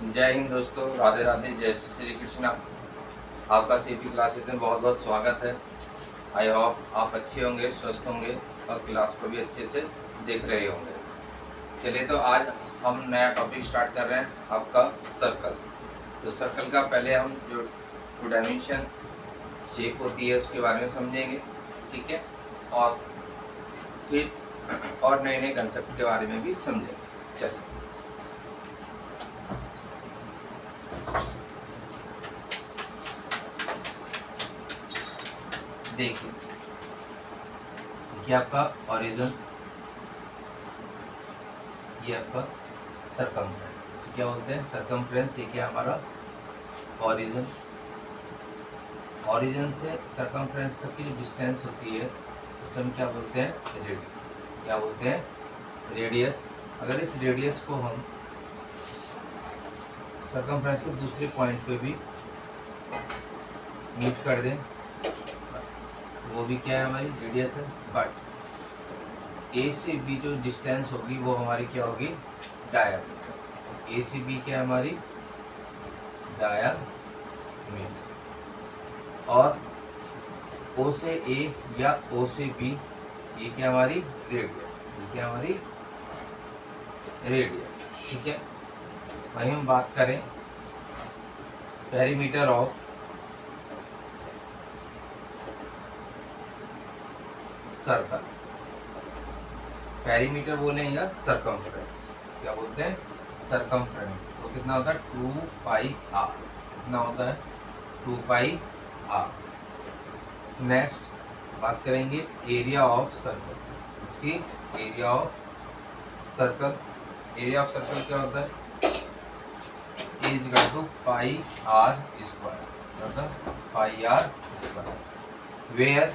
जय हिंद दोस्तों, राधे राधे, जय श्री कृष्णा। आपका सीपी क्लासेस में बहुत बहुत स्वागत है। आई होप आप अच्छे होंगे, स्वस्थ होंगे और क्लास को भी अच्छे से देख रहे होंगे। चलिए, तो आज हम नया टॉपिक स्टार्ट कर रहे हैं, आपका सर्कल। तो सर्कल का पहले हम जो टू डायमेंशन शेप होती है उसके बारे में समझेंगे, ठीक है, और फिर और नए नए कंसेप्ट के बारे में भी समझेंगे। चलिए, देखिए, ये आपका ओरिजिन, ये आपका सरकमफ्रेंस। इसे क्या बोलते हैं? सरकमफ्रेंस। ये क्या हमारा ओरिजिन। ओरिजिन से सरकमफ्रेंस तक की जो डिस्टेंस होती है उसे हम क्या बोलते हैं? रेडियस। क्या बोलते हैं? रेडियस। अगर इस रेडियस को हम सरकमफ्रेंस के दूसरे पॉइंट पे भी मीट कर दें, वो भी क्या है? हमारी रेडियस है। बट ए से बी जो डिस्टेंस होगी वो हमारी क्या होगी? डायामीटर। ए से बी क्या है? हमारी डायामीटर। और ओ से ए या ओ से बी ये क्या? हमारी रेडियस। ये क्या? हमारी रेडियस, ठीक है। वहीं हम बात करें पेरीमीटर ऑफ सर्कल। पेरीमीटर बोले या सरकमफ्रेंस, क्या बोलते हैं? सरकमफ्रेंस। तो कितना होता है? 2 पाई आर। कितना होता है? 2 पाई आर। नेक्स्ट बात करेंगे एरिया ऑफ सर्कल। इसकी area of circle. Area of circle क्या होता है? Is equal to pi R square. क्या होता है? पाई आर स्क्वायर। वेयर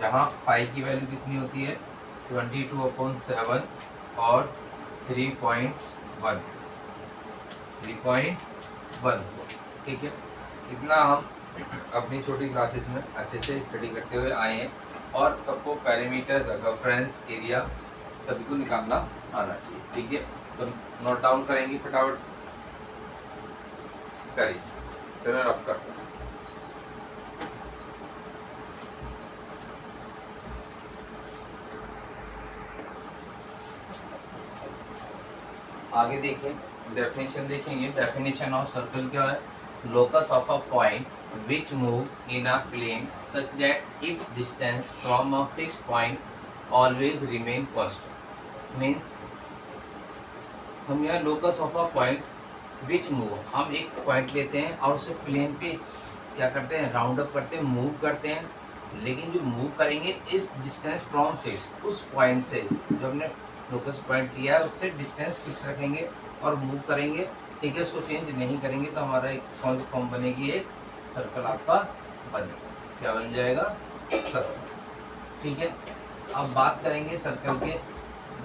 जहाँ पाई की वैल्यू कितनी होती है? 22/7 और 3.1। ठीक है। इतना हम अपनी छोटी क्लासेस में अच्छे से स्टडी करते हुए आए हैं और सबको पेरीमीटर, सर्कमफ्रेंस, एरिया सभी को निकालना आना चाहिए, ठीक है। तो नोट डाउन करेंगे फटाफट से, करिए। चलो रफ करते हैं। आगे देखें, डेफिनेशन देखेंगे। डेफिनेशन ऑफ सर्कल क्या है? Locus of a point which move in a plane such that its distance from a fixed point always remain constant। means हम यहाँ locus of a point which move, हम एक point लेते हैं और उसे प्लेन पे क्या करते हैं? राउंड अप करते हैं, मूव करते हैं। लेकिन जो मूव करेंगे इस डिस्टेंस फ्रॉम फिक्स, उस पॉइंट से जो हमने लोकस पॉइंट लिया है उससे डिस्टेंस फिक्स रखेंगे और मूव करेंगे, ठीक है। उसको चेंज नहीं करेंगे तो हमारा एक कौन सी फॉर्म बनेगी? एक सर्कल आपका बनेगा। क्या बन जाएगा? सर्कल, ठीक है। अब बात करेंगे सर्कल के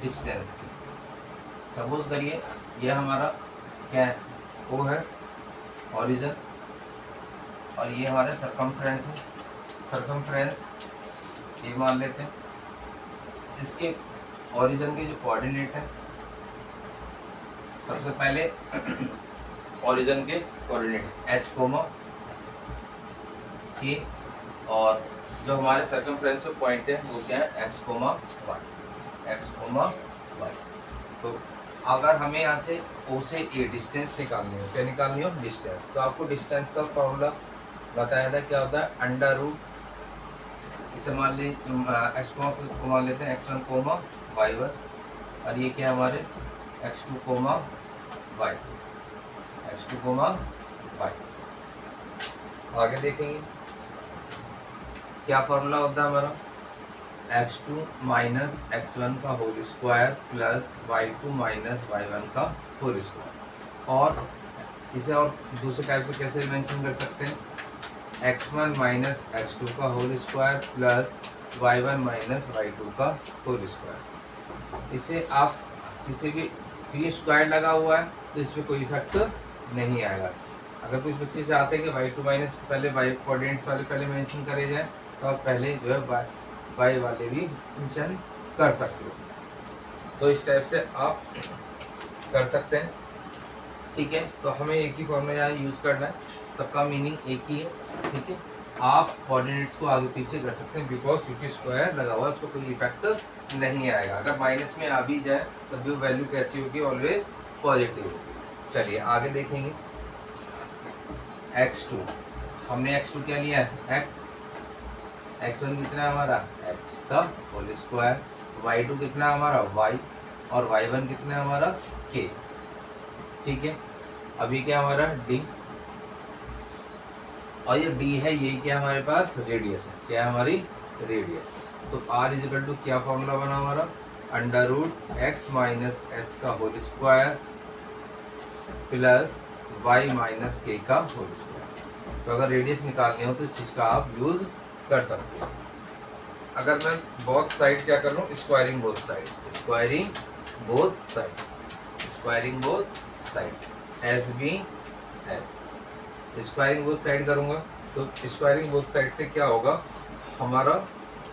डिस्टेंस की। सपोज करिए यह हमारा क्या है? वो है ओरिजिन और ये हमारा सरकमफ्रेंस है। सरकमफ्रेंस ये मान लेते हैं। इसके ओरिजिन के जो कोऑर्डिनेट है, सबसे पहले ओरिजिन के कोऑर्डिनेट h, के, और जो हमारे सर्कमफ्रेंस पे पॉइंट है वो क्या है? x, y। तो अगर हमें यहाँ से O से A डिस्टेंस निकालनी हो, क्या निकालनी हो? डिस्टेंस। तो आपको डिस्टेंस का फॉर्मूला बताया था, क्या होता है? अंडर रूट, इसे मान ली x को मान लेते हैं x1, y1, और ये क्या हमारे x2, y। आगे देखेंगे क्या फॉर्मूला होता है हमारा? x2 माइनस x1 का whole square plus y2 minus y1 का होल स्क्वायर। और इसे और दूसरे टाइप से कैसे मेंशन कर सकते हैं? x1 माइनस x2 का whole square plus y1 minus y2 का होल स्क्वायर। इसे आप किसी भी ये स्क्वायर लगा हुआ है तो इस पर कोई इफेक्ट नहीं आएगा। अगर कुछ बच्चे चाहते हैं कि y2 माइनस पहले y कोऑर्डिनेट्स वाले पहले मेंशन करे जाए तो आप पहले जो है y वाले भी मेंशन कर सकते हो। तो इस टाइप से आप कर सकते हैं। ठीक है, तो हमें एक ही फॉर्मूला यहाँ यूज़ करना है, सबका मीनिंग एक ही है। ठीक है, आप कोऑर्डिनेट्स को आगे पीछे कर सकते हैं बिकॉज क्योंकि स्क्वायर लगा हुआ है उसको कोई इफेक्ट नहीं आएगा। अगर माइनस में आ भी जाए तब भी वैल्यू कैसी होगी, ऑलवेज पॉजिटिव होगी। चलिए आगे देखेंगे। x2 हमने x2 क्या लिया है, x1 कितना है हमारा x का होल स्क्वायर, y2 कितना है हमारा y, और y1 कितना है हमारा k। ठीक है, अभी क्या हमारा d, और ये d है, ये क्या हमारे पास रेडियस है, क्या है हमारी रेडियस। तो r इजिकल टू क्या फॉर्मूला बना हमारा, under root X minus H का whole square plus y minus K का होल स्क्वायर। तो अगर रेडियस निकालनी हो तो इस चीज़ का आप यूज कर सकते हो। अगर मैं बोथ साइड क्या कर लूँ, squaring both side, squaring both side, squaring both side S B S, squaring both side करूँगा तो स्क्वायरिंग बोथ साइड से क्या होगा, हमारा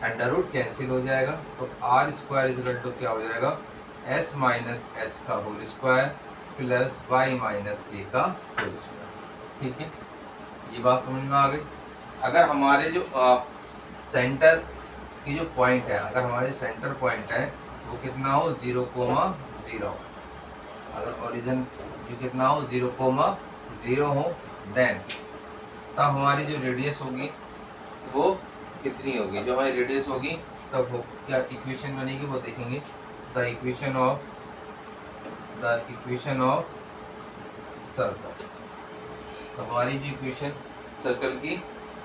अंडर रूट कैंसिल हो जाएगा। तो R square is equal to क्या हो जाएगा, एस माइनस एच का whole square plus Y minus A का होल स्क्वायर। ठीक है, ये बात समझ में आ गई। अगर हमारे जो सेंटर की जो पॉइंट है, अगर हमारे सेंटर पॉइंट है वो कितना हो 0,0, अगर ओरिजिन जो कितना हो 0,0 हो, देन तब हमारी जो रेडियस होगी वो कितनी होगी, जो हमारी रेडियस होगी तब वो क्या इक्वेशन बनेगी वो देखेंगे। द इक्वेशन ऑफ सर्कल, तो हमारी जो इक्वेशन सर्कल की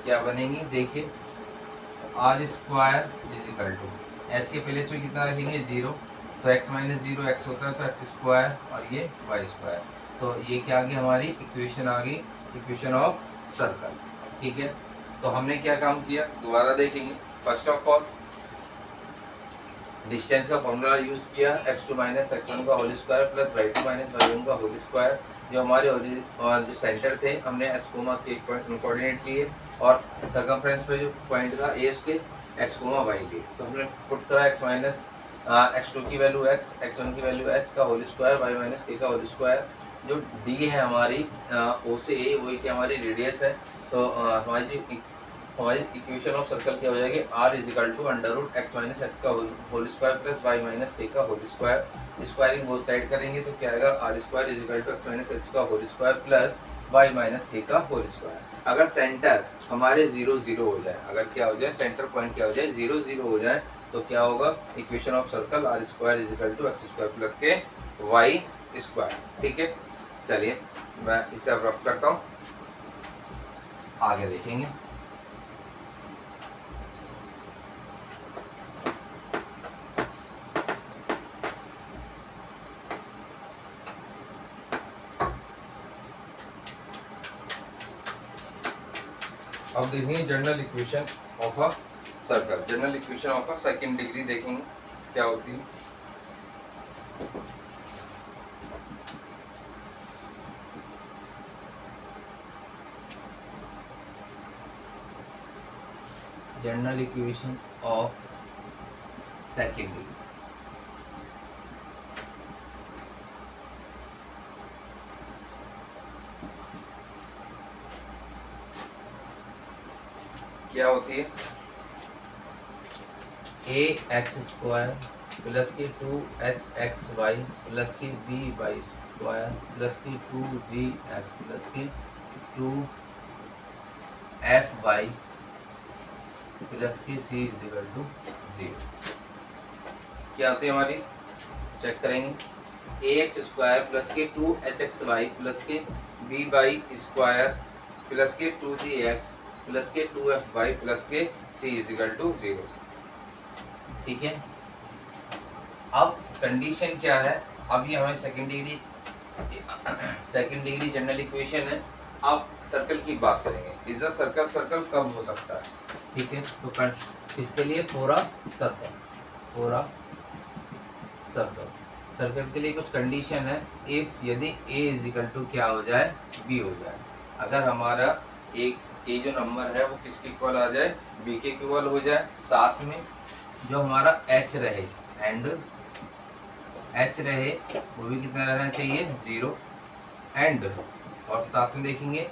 क्या बनेगी, देखिए R square is equal to H के प्लेस में कितना रखेंगे 0, तो x माइनस 0 एक्स होता है तो एक्स स्क्वायर और ये वाई स्क्वायर। तो ये क्या आ गई हमारी इक्वेशन आ गई, इक्वेशन ऑफ सर्कल। ठीक है, तो हमने क्या काम किया दोबारा देखेंगे। फर्स्ट ऑफ ऑल डिस्टेंस का फॉर्मूला यूज किया, x2 माइनस x1 का whole square plus y2 minus y1 का होल स्क्वायर। जो हमारे जो सेंटर थे हमने h कोमा के कोऑर्डिनेट लिए और सर्कमफ्रेंस पे जो पॉइंट था ए उसके x कोमा y लिए। तो हमने पुट करा x माइनस x2 की वैल्यू x, x1 की वैल्यू h का whole square, y minus k का होल स्क्वायर। जो d है हमारी o से a, वही की हमारी रेडियस है। तो हमारी इक्वेशन ऑफ सर्कल क्या हो जाएगी, r is equal to under root X minus H का whole square plus Y minus K का whole square. Squaring both side करेंगे तो क्या आएगा, R square is equal to X minus H का whole square plus Y minus K का whole square. अगर centre हमारे 0,0 हो जाए, अगर क्या हो जाए सेंटर पॉइंट क्या हो जाए 0,0 हो जाए, तो क्या होगा, equation of circle R square is equal to X square plus के वाई स्क्वायर। ठीक है, चलिए मैं इसे अब रफ करता हूँ, आगे देखेंगे। अब देखेंगे general equation of a circle, general equation of a second degree देखेंगे क्या होती है। General equation of second degree क्या होती है, ए एक्स स्क्वायर प्लस के 2hxy प्लस के by स्क्वायर प्लस के 2gx प्लस के 2fy प्लस के c इज इक्वल टू 0। क्या होती है हमारी, चेक करेंगे। ए एक्स स्क्वायर प्लस के 2hxy प्लस के by स्क्वायर प्लस के 2gx प्लस के 2fy प्लस के c इज इक्वल टू 0। ठीक है, अब कंडीशन क्या है, अभी हमें सेकंड डिग्री जनरल इक्वेशन है। अब सर्कल की बात करेंगे, इज अ सर्कल, सर्कल कब हो सकता है। ठीक है, तो इसके लिए पूरा सर्कल के लिए कुछ कंडीशन है। इफ यदि a इज इक्वल टू क्या हो जाए, b हो जाए। अगर हमारा एक ए जो नंबर है वो किसके इक्वल आ जाए, बी के इक्वल हो जाए, साथ में जो हमारा एच रहे एंड एच रहे वो भी कितना रहना चाहिए 0, एंड, और साथ में देखेंगे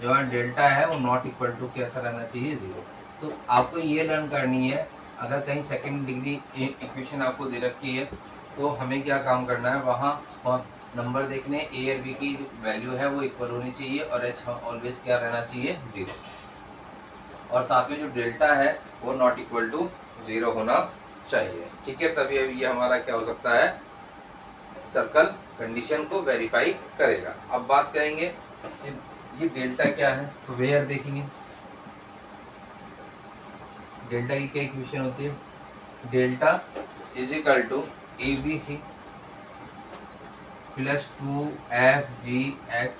जो है डेल्टा है वो नॉट इक्वल टू कैसा रहना चाहिए, 0। तो आपको ये लर्न करनी है, अगर कहीं सेकंड डिग्री इक्वेशन आपको दे रखी है तो हमें क्या काम करना है, वहाँ नंबर देखने ए और बी की वैल्यू है वो इक्वल होनी चाहिए और एच ऑलवेज क्या रहना चाहिए, 0। और साथ में जो डेल्टा है वो नॉट इक्वल टू 0 होना चाहिए, ठीक है। तभी ये हमारा क्या हो सकता है, सर्कल कंडीशन को वेरीफाई करेगा। अब बात करेंगे ये डेल्टा क्या है, तो वेयर देखेंगे डेल्टा की क्या इक्वेशन होती है, delta is equal to A B C plus 2FGH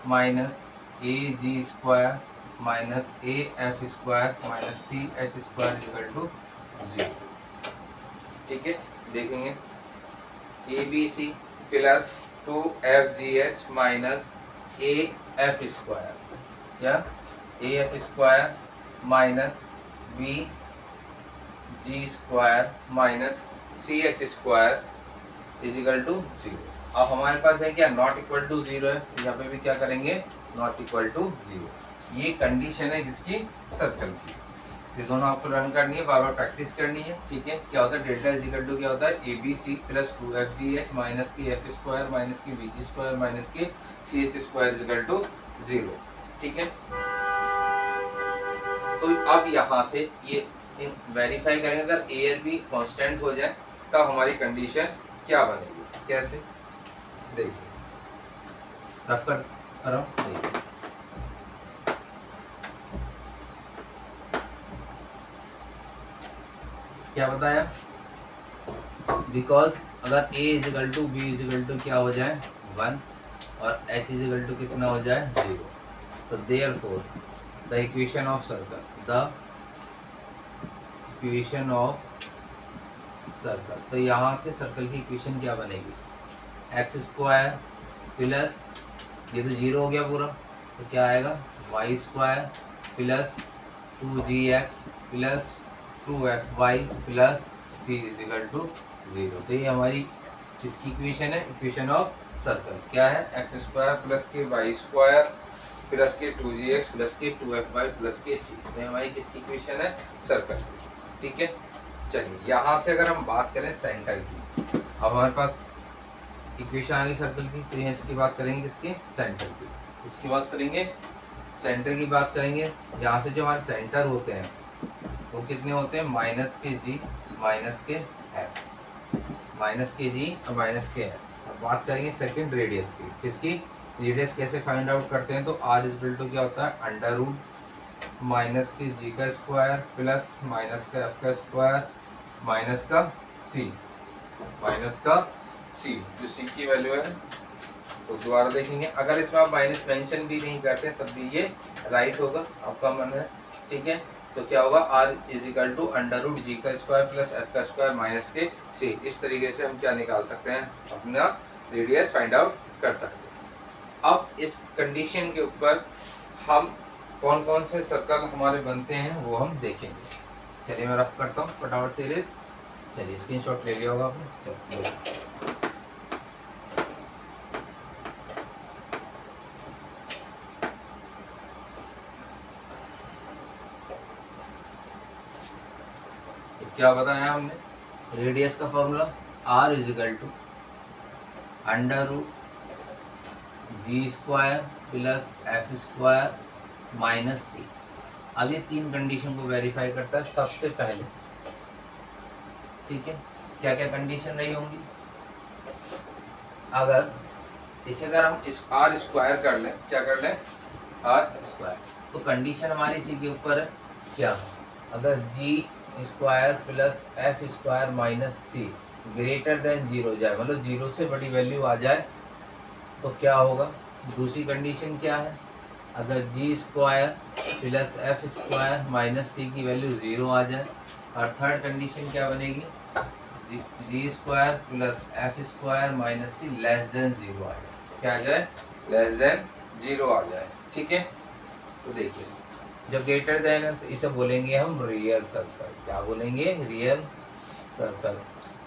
minus AG² minus AF² minus CH² equal to 0, ठीक है। देखेंगे ABC plus 2FGH minus AF² या AF² minus BG² minus CH² is equal to 0। अब हमारे पास है क्या, नॉट इक्वल टू 0 है, यहाँ पे भी क्या करेंगे, नॉट इक्वल टू 0। ये कंडीशन है जिसकी, सर्कल की। ये दोनों आपको रन करनी है, बार बार प्रैक्टिस करनी है, ठीक है। क्या होता है, डेल्टा इज इक्वल टू क्या होता है, ABC प्लस 2FGH माइनस की F² माइनस की BG² माइनस की CH² इज इक्वल टू 0, ठीक है। तो अब यहाँ से ये वेरीफाई करेंगे, अगर ए और बी कांस्टेंट हो जाए तब हमारी कंडीशन क्या बनेगी, कैसे, देखिए रफ कर रहा हूँ, देखिए क्या बताया, बिकॉज अगर a is equal to B is equal to क्या हो जाए 1 और h इज इक्वल टू कितना हो जाए 0, तो therefore the equation of circle, the equation of circle, तो यहाँ से सर्कल की इक्वेशन क्या बनेगी, x² प्लस ये तो 0 हो गया पूरा, तो क्या आएगा y² plus 2gx plus 2fy plus c is equal to 0। तो ये हमारी किसकी इक्वेशन है, इक्वेशन ऑफ सर्कल क्या है, x² प्लस के y² प्लस के 2gx प्लस के 2fy प्लस के c। तो ये हमारी किसकी इक्वेशन है, सर्कल की, ठीक है। चलिए यहाँ से अगर हम बात करें सेंटर की, अब हमारे पास इक्वेशन आ गई सर्कल की, तो इसकी बात करेंगे किसकी, सेंटर की, इसकी बात करेंगे, सेंटर की बात करेंगे। यहाँ से जो हमारे सेंटर होते हैं वो कितने होते हैं, माइनस के जी माइनस के एफ, माइनस के जी और माइनस के एफ। अब बात करेंगे सेकंड रेडियस की, किसकी, रेडियस कैसे फाइंड आउट करते हैं, तो आर इज इक्वल टू क्या होता है, अंडर रूट माइनस के जी का स्क्वायर प्लस माइनस का एफ का स्क्वायर माइनस का सी, माइनस का सी, जो सी की वैल्यू है। तो दोबारा देखेंगे, अगर इसमें आप माइनस मेंशन भी नहीं करते तब भी ये राइट होगा, आपका मन है, ठीक है। तो क्या होगा, R is equal to under root G का स्क्वायर प्लस एफ का स्क्वायर माइनस के सी। इस तरीके से हम क्या निकाल सकते हैं, अपना रेडियस फाइंड आउट कर सकते हैं। अब इस कंडीशन के ऊपर हम कौन कौन से सर्कल हमारे बनते हैं वो हम देखेंगे। चलिए मैं रफ करता हूँ फटाफट सीरीज, चलिए स्क्रीनशॉट ले लिया होगा आपने, चलिए क्या बताया हमने, रेडियस का formula r is equal to under root G square plus F square minus C. अब ये तीन कंडीशन को वेरीफाई करता है सबसे पहले, ठीक है। क्या क्या कंडीशन रही होंगी, अगर इसे अगर हम इस आर स्क्वायर कर लें, क्या कर लें, आर स्क्वायर, तो कंडीशन हमारी इसी के ऊपर है, क्या, अगर G square plus F square minus C greater than 0 जाए, मतलब 0 से बड़ी वैल्यू आ जाए तो क्या होगा। दूसरी कंडीशन क्या है, अगर G square plus F square minus C की वैल्यू 0 आ जाए। और थर्ड कंडीशन क्या बनेगी, G square plus F square minus C less than 0 आ जाए, क्या आ जाए, लेस देन 0 आ जाए, ठीक है। तो देखिए जब ग्रेटर देन है तो इसे बोलेंगे हम रियल सर्कल, क्या बोलेंगे, रियल सर्कल।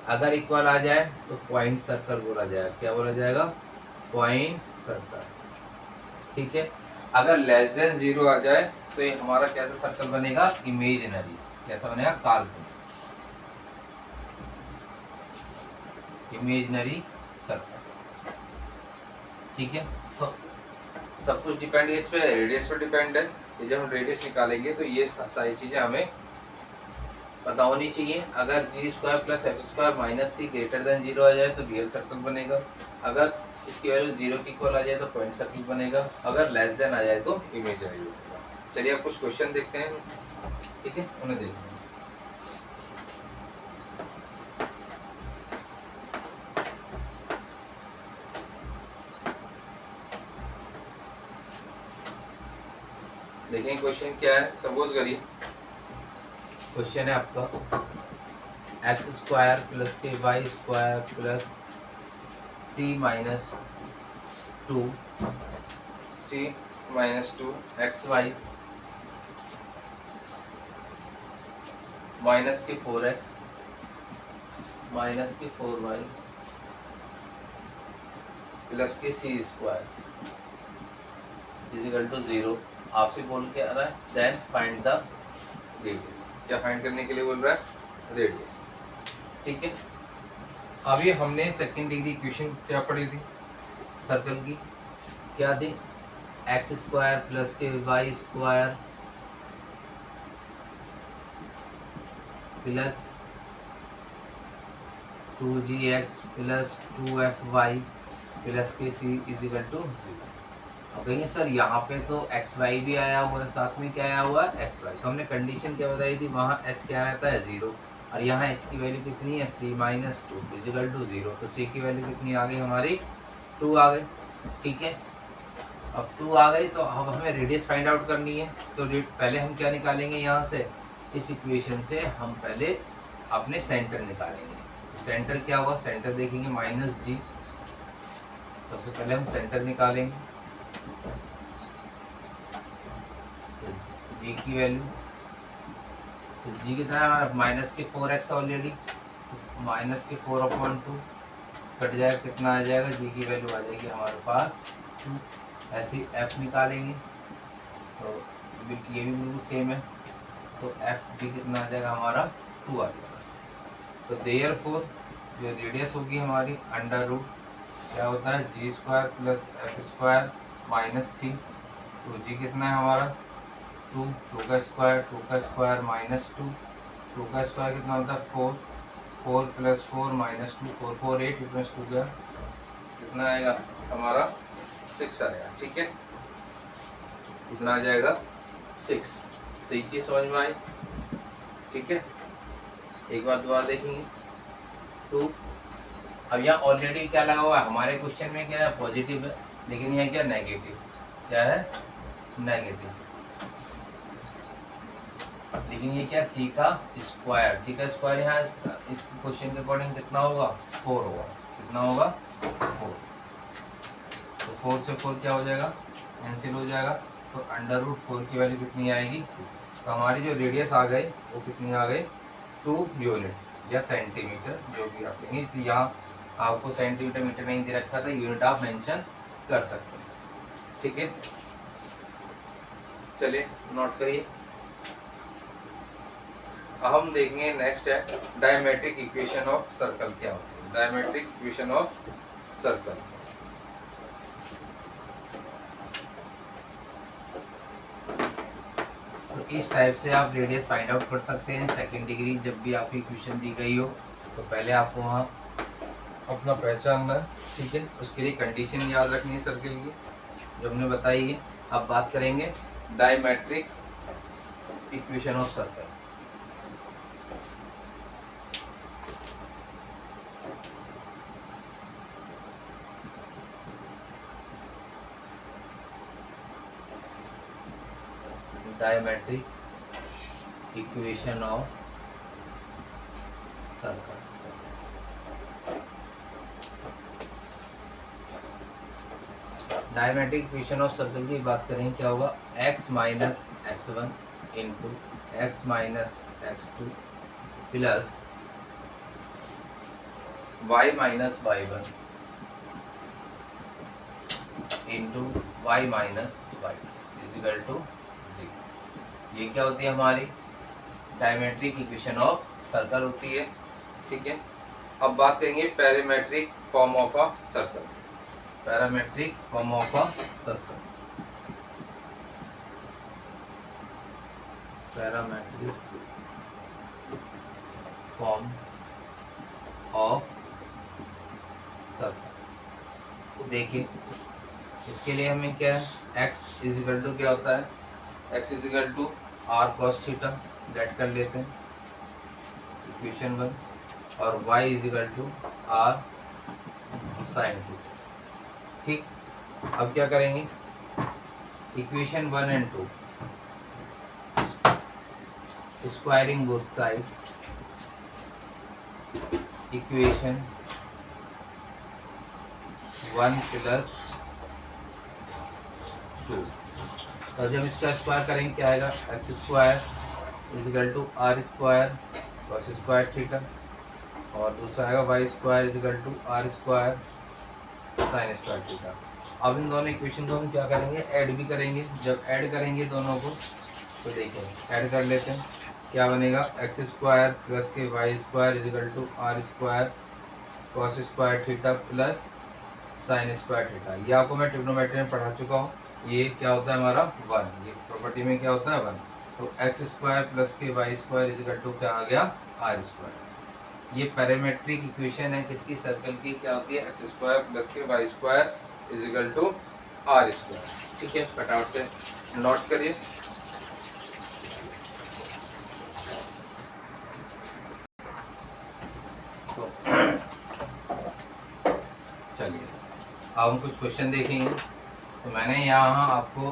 अगर इक्वल आ जाए तो पॉइंट सर्कल बोला जाएगा, क्या बोला जाएगा, पॉइंट सर्कल। ठीक है, अगर लेस देन 0 आ जाए तो ये हमारा कैसा सर्कल बनेगा? इमेजिनरी। कैसा बनेगा? काल्पनिक, इमेजिनरी सर्कल। ठीक है, तो सब कुछ डिपेंड इस पे, रेडियस पे डिपेंड है। ये जब हम रेडियस निकालेंगे तो ये सारी चीजें हमें पता होनी चाहिए। अगर G square plus F square minus C greater than 0 आ जाए तो रियल सर्कल बनेगा। अगर इसकी वैल्यू 0 की इक्वल आ जाए तो पॉइंट सर्कल बनेगा। अगर लेस देन आ जाए तो इमेजिनरी बनेगा। चलिए अब कुछ क्वेश्चन देखते हैं। ठीक है, उन्हें देखते हैं। देखें क्वेश्चन क्या है। सपोज करिए क्वेश्चन है आपका एक्स स्क्वायर प्लस के वाई स्क्वायर प्लस सी माइनस 2 एक्स वाई माइनस के 4x माइनस के 4y प्लस के सी स्क्वायर इजिकल टू 0। आपसे बोल के आ रहा है देन फाइंड द रेडियस। क्या फाइंड करने के लिए बोल रहा है? रेडियस। ठीक है, अभी हमने सेकंड डिग्री इक्वेशन क्या पढ़ी थी सर्कल की? क्या थी? एक्स स्क्वायर प्लस के Y square plus 2gx plus 2fy plus के सी इजिकल टू 0। अब कहेंगे सर यहाँ पे तो एक्स वाई भी आया हुआ है, साथ में क्या आया हुआ है? X Y. तो हमने कंडीशन क्या बताई थी? वहाँ एच क्या रहता है? 0। और यहाँ एच की वैल्यू कितनी है? सी माइनस 2 इजिकल टू 0। तो सी की वैल्यू कितनी आ गई हमारी? 2 आ गई। ठीक है, अब 2 आ गई तो अब हमें रेडियस फाइंड आउट करनी है। तो पहले हम क्या निकालेंगे? यहाँ से इस इक्वेशन से हम पहले अपने सेंटर निकालेंगे। तो सेंटर क्या होगा? सेंटर देखेंगे माइनस जी। सबसे पहले हम सेंटर निकालेंगे। तो जी की वैल्यू, तो जी कितना है? माइनस के 4x ऑलरेडी, तो माइनस के 4/2 कट जाएगा, कितना आ जाएगा? जी की वैल्यू आ जाएगी हमारे पास 2। ऐसे एफ निकालेंगे तो ये भी बिल्कुल सेम है। तो एफ भी कितना आ जाएगा हमारा? 2 आ जाएगा। तो देयरफॉर जो रेडियस होगी हमारी अंडर रूट क्या होता है? G square plus F square minus C. तो जी कितना है हमारा? 2 का स्क्वायर माइनस 2 का स्क्वायर कितना होता है? 4 प्लस 4 माइनस 2 4 4 8 प्लस 2 का कितना आएगा हमारा? 6 आएगा। ठीक है, कितना आ जाएगा? 6। तो ये चीज़ समझ में आई। ठीक है, एक बार दोबारा देखेंगे 2। अब यहाँ ऑलरेडी क्या लगा हुआ है हमारे क्वेश्चन में? क्या है? पॉजिटिव है, लेकिन यहाँ क्या? नेगेटिव। क्या है? नेगेटिव। लेकिन ये क्या? सी का स्क्वायर यहाँ इस क्वेश्चन के अकॉर्डिंग कितना होगा? 4 होगा। कितना होगा? 4। तो 4 से 4 क्या हो जाएगा? कैंसिल हो जाएगा। तो अंडर रूट 4 की वैल्यू कितनी आएगी? 2। तो हमारी जो रेडियस आ गई वो कितनी आ गई? 2 यूनिट या सेंटीमीटर, जो भी आप लेंगे। तो यहाँ आपको सेंटीमीटर मीटर नहीं दे रखा था, यूनिट आप मेंशन कर सकते हैं। ठीक है, चलिए नोट करिए। अब हम देखेंगे नेक्स्ट है डायमेट्रिक इक्वेशन ऑफ सर्कल। क्या होती है डायमेट्रिक इक्वेशन ऑफ सर्कल? तो इस टाइप से आप रेडियस फाइंड आउट कर सकते हैं सेकंड डिग्री जब भी आपकी इक्वेशन दी गई हो। तो पहले आपको वहाँ अपना पहचानना है। ठीक है, उसके लिए कंडीशन याद रखनी है सर्कल की जो हमने बताई है। अब बात करेंगे diametric equation of circle. Diametric equation of circle. Diametric equation of circle की बात करें क्या होगा? x minus x1 into X minus x2 plus y minus y1 into Y minus Y is equal to 0। ये क्या होती है हमारी डायमेट्रिक इक्वेशन ऑफ सर्कल होती है। ठीक है, अब बात करेंगे parametric form of a circle. Parametric form of a circle, parametric form of circle. देखिए इसके लिए हमें क्या है, x इजिकल टू क्या होता है, x is equal to R cos theta, that कर लेते हैं इक्वेशन 1, और y is equal to R sine theta. ठीक, अब क्या करेंगे, equation 1 and 2 squaring both side, equation 1 plus 2। तो जब इसका स्क्वायर करेंगे क्या आएगा, X square is equal to R square cos square theta, और दूसरा आएगा Y square is equal to R square sine square theta. अब इन दोनों इक्वेशन को हम क्या करेंगे, ऐड भी करेंगे। जब ऐड करेंगे दोनों को तो देखिए ऐड कर लेते हैं, क्या बनेगा, एक्स स्क्वायर प्लस के Y square is equal to R square cos square theta plus sine square theta. ये आपको मैं ट्रिग्नोमेट्री में पढ़ा चुका हूँ। ये क्या होता है हमारा 1, ये प्रॉपर्टी में क्या होता है 1। तो एक्स स्क्वायर प्लस के वाई स्क्वायर इजिकल टू क्या आ गया, आर स्क्वायर। ये पैरामेट्रिक इक्वेशन है किसकी, सर्कल की, क्या होती है, एक्स स्क्वायर प्लस के Y square is equal to R square. ठीक है, फटाफट से नोट करिए। तो चलिए अब हम कुछ क्वेश्चन देखेंगे। तो मैंने यहाँ आपको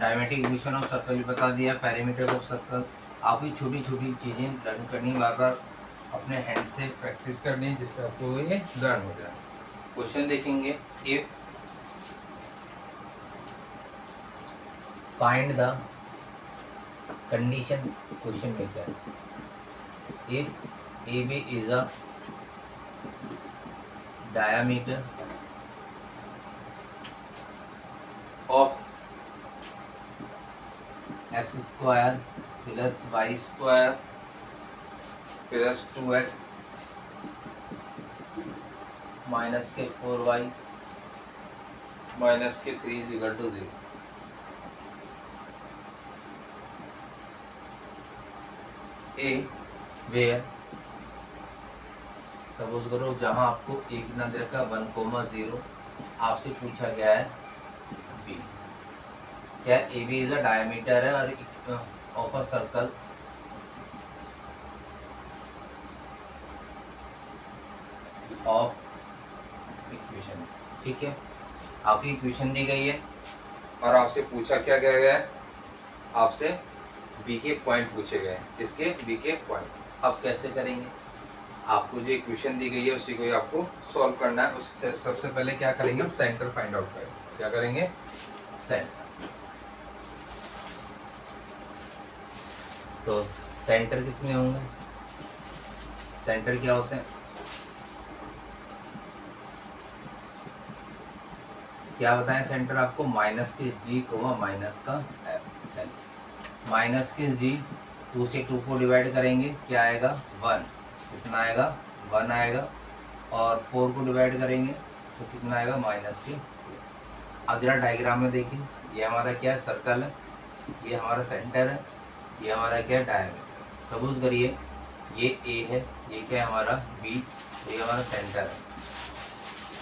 डायमेट्रिक इक्वेशन ऑफ सर्कल भी बता दिया, पैरामीटर ऑफ सर्कल। आपकी छोटी छोटी चीज़ें लर्न करनी, बार बार अपने हैंड से प्रैक्टिस करनी है, जिससे आपको ये लर्न हो जाए। क्वेश्चन देखेंगे, if find the condition, question में क्या है, if A B is a diameter of x square plus y square plus 2x minus के 4y minus के 3 is equal to 0। A where, suppose करो जहां आपको ए कितना दे रखा 1,0, आपसे पूछा गया है बी, क्या A B is a diameter है और of a circle of equation. ठीक है, आपकी इक्वेशन दी गई है और आपसे पूछा क्या गया है, आपसे बी के पॉइंट पूछे गए हैं, किसके, बी के पॉइंट। अब कैसे करेंगे, आपको जो इक्वेशन दी गई है उसी को ही आपको सॉल्व करना है। उससे सबसे पहले क्या करेंगे, हम सेंटर फाइंड आउट करेंगे। क्या करेंगे, सेंटर। तो सेंटर कितने होंगे, सेंटर क्या होते हैं, क्या बताएं सेंटर आपको, माइनस के जी को माइनस का एफ। चलिए माइनस के जी, 2 से 2 को डिवाइड करेंगे, क्या आएगा 1, कितना आएगा 1 आएगा, और 4 को डिवाइड करेंगे तो कितना आएगा -2। अब जरा डायग्राम में देखिए, ये हमारा क्या है, सर्कल है, ये हमारा सेंटर है, ये हमारा क्या है, डायमीटर। सपोज करिए ये ए है, ये क्या है हमारा बी, ये हमारा सेंटर है।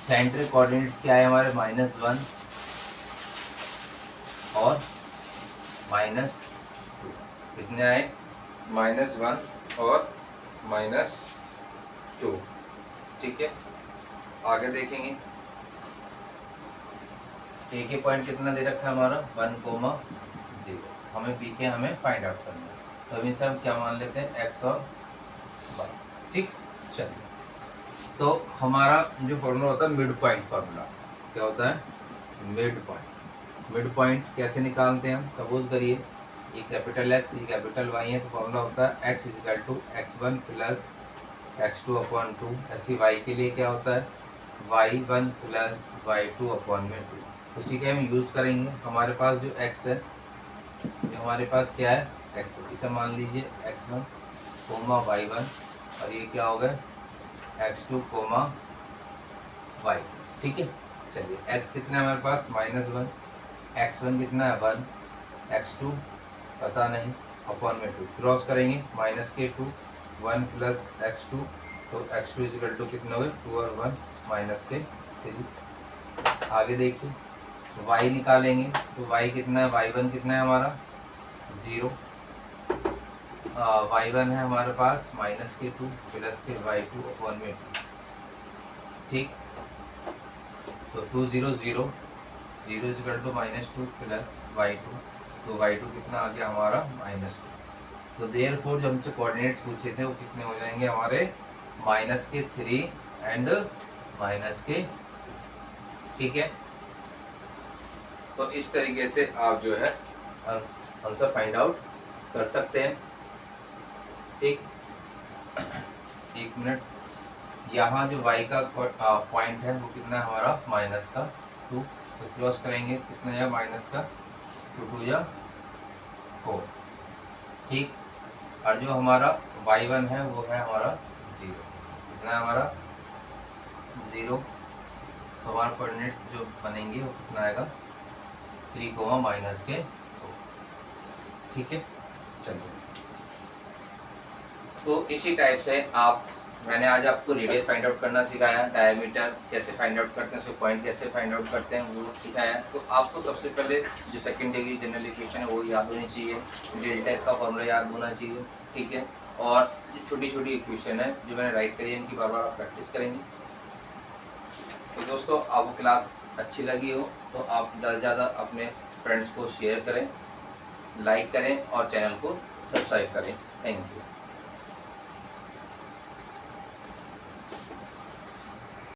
सेंटर कोऑर्डिनेट्स क्या है हमारे, -1 और -2, कितने आए, -1 और -2। ठीक है, आगे देखेंगे, ए के पॉइंट कितना दे रखा है हमारा 1,0, हमें बी के हमें फाइंड आउट करना है। तो अभी से हम क्या मान लेते हैं, एक्स और वाई। ठीक, चलिए तो हमारा जो फॉर्मूला होता है मिड पॉइंट फार्मूला, क्या होता है, मिड पॉइंट। मिड पॉइंट कैसे निकालते हैं हम, सपोज करिए ये कैपिटल एक्स, ये कैपिटल वाई है, तो फॉर्मूला होता है X is equal to x1 plus x2 upon 2। ऐसी वाई के लिए क्या होता है y1 प्लस y2 अपॉन में 2। उसी का हम यूज़ करेंगे। हमारे पास जो x है, ये हमारे पास क्या है, x, इसे मान लीजिए x1 कोमा y1, और ये क्या हो गया x2 कोमा y। ठीक है, चलिए x कितना है हमारे पास -1, x1 कितना है 1, x2 पता नहीं, अपॉन में 2 क्रॉस करेंगे, -2 1 प्लस x2, तो x2 इजिकल टू कितने हो गए 2 और 1 -3। आगे देखिए y निकालेंगे, तो y कितना है, y1 कितना है हमारा 0, y1 है हमारे पास -2 प्लस के y2 अपॉन में 2। ठीक, तो 2 0 0 0 इजिकल टू -2 प्लस y2, तो y2 कितना आ गया हमारा -2। तो देयरफॉर जो हमसे कोऑर्डिनेट्स पूछे थे वो कितने हो जाएंगे हमारे -3 एंड -2। ठीक है, तो इस तरीके से आप जो है आंसर फाइंड आउट कर सकते हैं। ठीक, एक मिनट, यहाँ जो y का पॉइंट है वो कितना है हमारा -2, तो क्रॉस करेंगे कितना है -2 2 या 4। ठीक, और जो हमारा y1 है वो है हमारा 0, कितना है हमारा 0, तो हमारा कोऑर्डिनेट्स जो बनेंगे वो कितना आएगा 3 -2। ठीक है, चलिए, तो इसी टाइप से मैंने आज आपको रेडियस फाइंड आउट करना सिखाया, डायमीटर कैसे फाइंड आउट करते हैं, उसके पॉइंट कैसे फाइंड आउट करते हैं वो सिखाया। तो आपको सबसे पहले जो सेकंड डिग्री जनरल इक्वेशन है वो याद होनी चाहिए, डेल्टा का फॉर्मूला याद होना चाहिए। ठीक है, और जो छोटी छोटी इक्वेशन है जो मैंने राइट करी है इनकी बार बार आप प्रैक्टिस करेंगे। तो दोस्तों, आपको क्लास अच्छी लगी हो तो आप ज़्यादा से ज़्यादा अपने फ्रेंड्स को शेयर करें, लाइक करें और चैनल को सब्सक्राइब करें। Thank you.